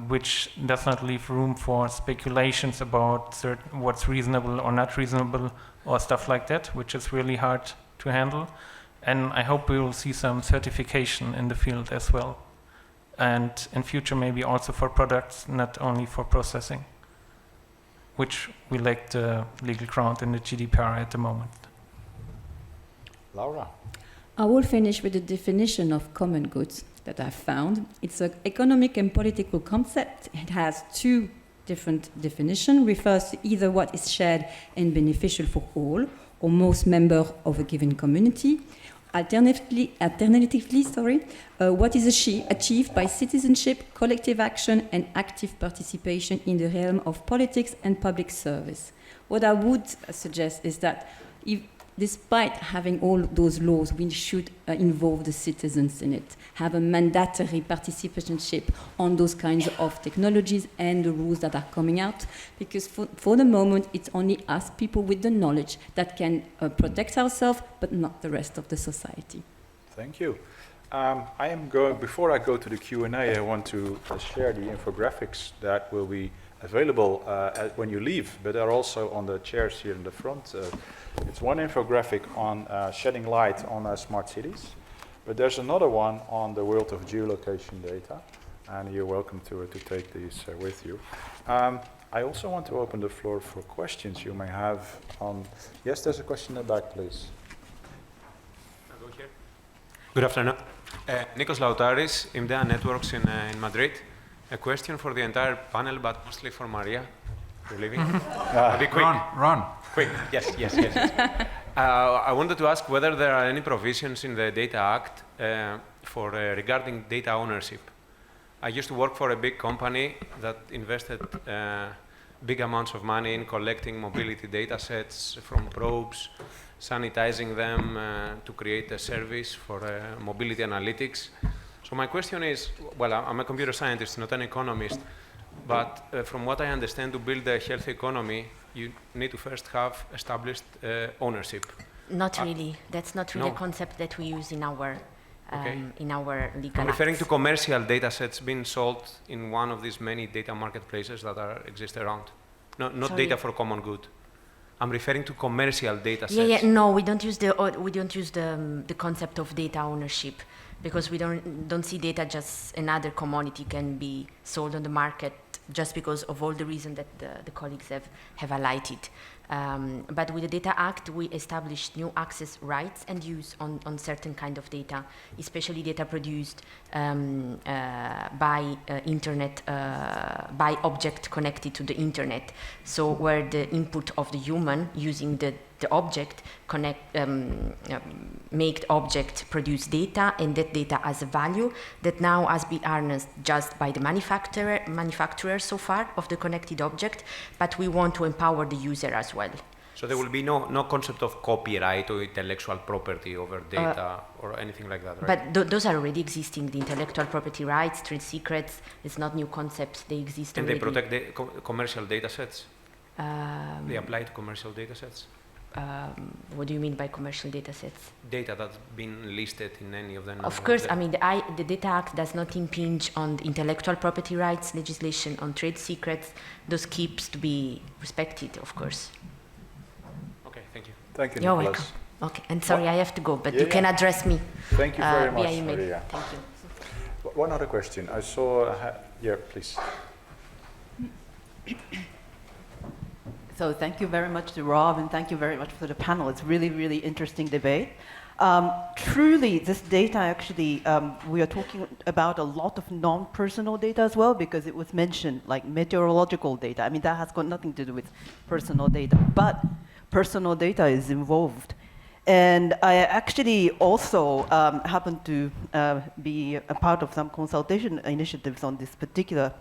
which does not leave room for speculations about what's reasonable or not reasonable or stuff like that, which is really hard to handle. And I hope we will see some certification in the field as well. And in future, maybe also for products, not only for processing, which we lack the legal ground in the GDPR at the moment. Laura? I will finish with the definition of common goods that I found. It's an economic and political concept. It has two different definitions, refers to either what is shared and beneficial for all, or most members of a given community. Alternatively, what is achieved by citizenship, collective action, and active participation in the realm of politics and public service. What I would suggest is that despite having all those laws, we should involve the citizens in it, have a mandatory participationship on those kinds of technologies and the rules that are coming out, because for the moment, it's only us, people with the knowledge, that can protect ourselves, but not the rest of the society. Thank you. Before I go to the Q&A, I want to share the infographics that will be available when you leave, but they're also on the chairs here in the front. It's one infographic on shedding light on smart cities, but there's another one on the world of geolocation data, and you're welcome to take these with you. I also want to open the floor for questions you may have on... Yes, there's a question in the back, please. I'll go here. Good afternoon. Nikos Lautaris, IMDEA Networks in Madrid. A question for the entire panel, but mostly for Maria. You're leaving? A bit quick. Run. Quick, yes. I wanted to ask whether there are any provisions in the Data Act for regarding data ownership. I used to work for a big company that invested big amounts of money in collecting mobility data sets from probes, sanitizing them to create a service for mobility analytics. So my question is, well, I'm a computer scientist, not an economist, but from what I understand, to build a healthy economy, you need to first have established ownership. Not really. That's not really No. a concept that we use in our Okay. in our legal I'm referring acts. to commercial data sets being sold in one of these many data marketplaces that exist around. No, not Sorry. data for common good. I'm referring to commercial data sets. Yeah, no, we don't use the concept of data ownership, because we don't see data just another commodity can be sold on the market just because of all the reasons that the colleagues have highlighted. But with the Data Act, we established new access rights and use on certain kind of data, especially data produced by internet, by object connected to the internet. So where the input of the human using the object make the object produce data, and that data has a value that now has been harnessed just by the manufacturer so far of the connected object, but we want to empower the user as well. So there will be no concept of copyright or intellectual property over data or anything like that, right? But those are already existing. The intellectual property rights, trade secrets, it's not new concepts. They exist And already. they protect the commercial data sets? They apply to commercial data sets? What do you mean by commercial data sets? Data that's been listed in any of them. Of course, I mean, the Data Act does not impinge on the intellectual property rights legislation, on trade secrets. Those keeps to be respected, of course. Okay, thank you. Thank you, You're Nicholas. welcome. Okay, and sorry, I have to go, but Yeah, you can yeah. address me Thank you very much, via email. Maria. Thank you. One other question. I saw, yeah, please. So thank you very much to Rob, and thank you very much for the panel. It's really, really interesting debate. Truly, this data actually, we are talking about a lot of non-personal data as well, because it was mentioned, like meteorological data. I mean, that has got nothing to do with personal data, but personal data is involved. And I actually also happen to be a part of some consultation initiatives on this particular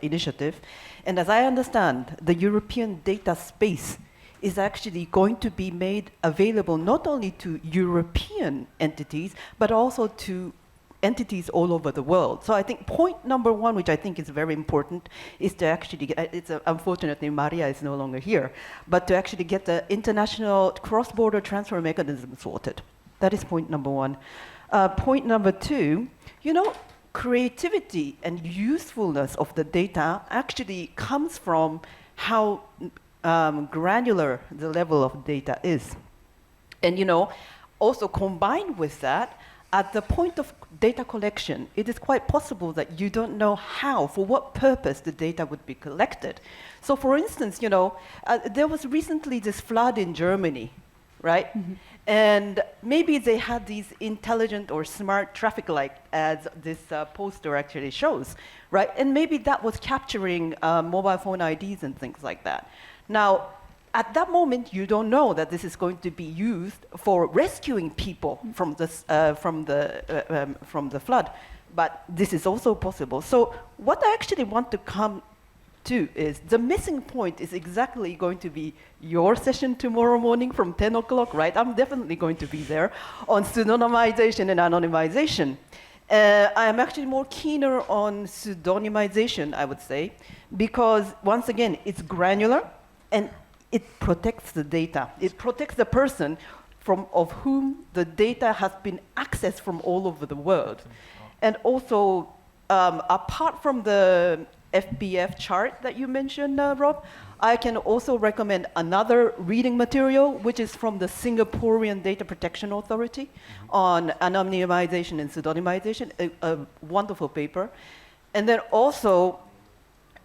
initiative. And as I understand, the European data space is actually going to be made available not only to European entities, but also to entities all over the world. So I think point number one, which I think is very important, is to actually get, unfortunately Maria is no longer here, but to actually get the international cross-border transfer mechanism sorted. That is point number one. Point number two, creativity and usefulness of the data actually comes from how granular the level of data is. And also combined with that, at the point of data collection, it is quite possible that you don't know how, for what purpose the data would be collected. So for instance, there was recently this flood in Germany, right? Mm-hmm. And maybe they had these intelligent or smart traffic light, as this poster actually shows, right? And maybe that was capturing mobile phone IDs and things like that. Now, at that moment, you don't know that this is going to be used for rescuing people from this, from the flood, but this is also possible. So what I actually want to come to is the missing point is exactly going to be your session tomorrow morning from 10 o'clock, right? I'm definitely going to be there on pseudonymization and anonymization. I am actually more keener on pseudonymization, I would say, because once again, it's granular and it protects the data. It protects the person of whom the data has been accessed from all over the world. And also, apart from the FBF chart that you mentioned, Rob, I can also recommend another reading material, which is from the Singaporean Data Protection Authority on anonymization and pseudonymization, a wonderful paper. And then also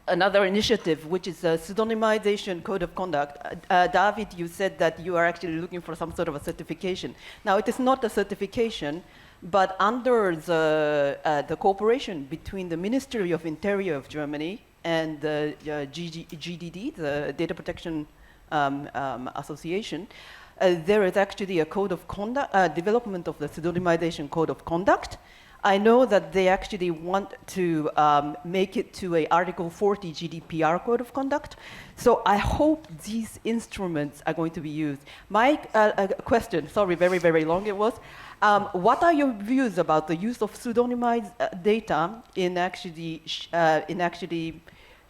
another initiative, which is a pseudonymization code of conduct. David, you said that you are actually looking for some sort of a certification. Now, it is not a certification, but under the cooperation between the Ministry of Interior of Germany and the GDD, the Data Protection Association, there is actually a code of conduct, development of the pseudonymization code of conduct. I know that they actually want to make it to a Article 40 GDPR code of conduct. So I hope these instruments are going to be used. My question, sorry, very, very long it was. What are your views about the use of pseudonymized data in actually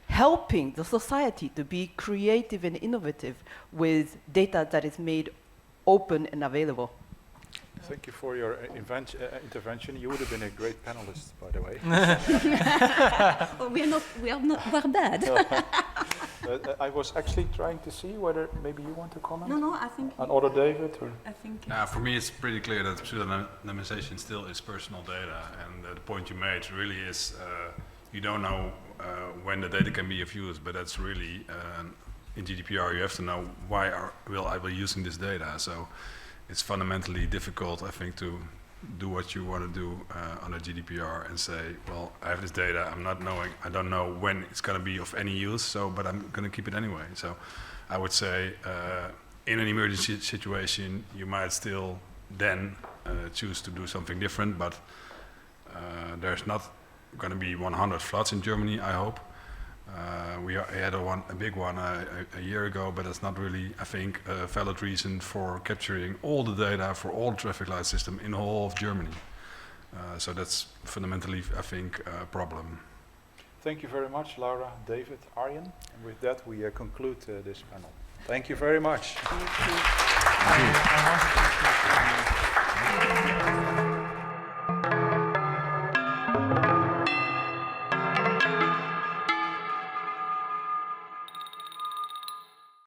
helping the society to be creative and innovative with data that is made open and available? Thank you for your intervention. You would have been a great panelist, by the way. Oh, we're bad. I was actually trying to see whether maybe you want to comment? No, I think. And other David? Or? I think. For me, it's pretty clear that pseudonymization still is personal data, and the point you made really is you don't know when the data can be of use, but that's really in GDPR you have to know why will I be using this data. So it's fundamentally difficult, I think, to do what you want to do under GDPR and say, well, I have this data, I don't know when it's going to be of any use, but I'm going to keep it anyway. So I would say in an emergency situation, you might still then choose to do something different, but there's not going to be 100 floods in Germany, I hope. We had a big one a year ago, but that's not really, I think, a valid reason for capturing all the data for all the traffic light system in the whole of Germany. So that's fundamentally, I think, a problem. Thank you very much, Laura, David, Arjen. And with that, we conclude this panel. Thank you very much. Thank you. Thank you.